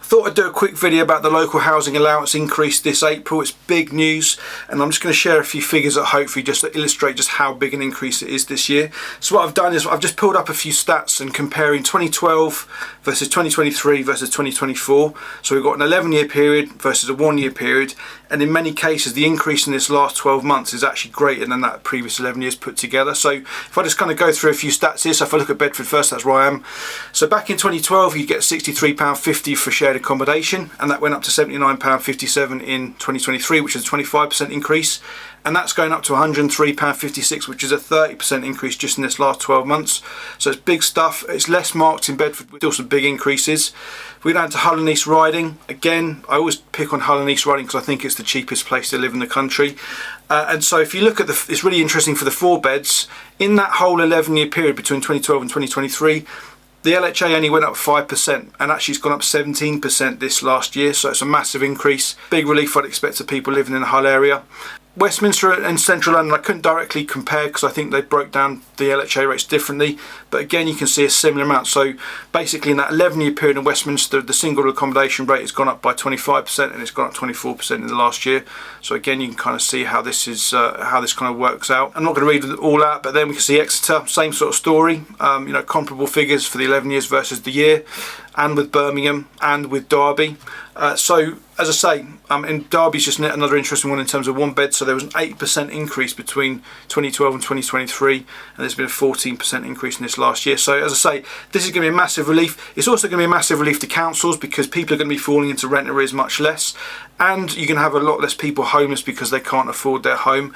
Thought I'd do a quick video about the local housing allowance increase this April. It's big news, and I'm just going to share a few figures that hopefully just illustrate just how big an increase it is this year. So what I've done is I've just pulled up a few stats and comparing 2012 versus 2023 versus 2024. So we've got an 11-year period versus a 1-year period, and in many cases the increase in this last 12 months is actually greater than that previous 11 years put together. So if I just kind of go through a few stats here, so if I look at Bedford first, that's where I am. So back in 2012 you get £63.50 for shared accommodation, and that went up to £79.57 in 2023, which is a 25% increase, and that's going up to £103.56, which is a 30% increase just in this last 12 months. So it's big stuff. It's less marked in Bedford, but still some big increases. If we go down to Hull and East Riding, again, I always pick on Hull and East Riding because I think it's the cheapest place to live in the country. And so if you look at it's really interesting for the 4 beds, in that whole 11-year period between 2012 and 2023, the LHA only went up 5%, and actually it's gone up 17% this last year, so it's a massive increase. Big relief I'd expect to people living in the Hull area. Westminster and Central London I couldn't directly compare because I think they broke down the LHA rates differently, but again you can see a similar amount. So basically in that 11-year period in Westminster, the single accommodation rate has gone up by 25%, and it's gone up 24% in the last year. So again you can kind of see how this is how this kind of works out. I'm not going to read it all out, but then we can see Exeter, same sort of story. You know, comparable figures for the 11 years versus the year, and with Birmingham and with Derby. So as I say, in Derby's just another interesting one in terms of 1 bed. So there was an 8% increase between 2012 and 2023, and there's been a 14% increase in this last year. So as I say, this is going to be a massive relief. It's also going to be a massive relief to councils because people are going to be falling into rent arrears much less, and you're going to have a lot less people homeless because they can't afford their home.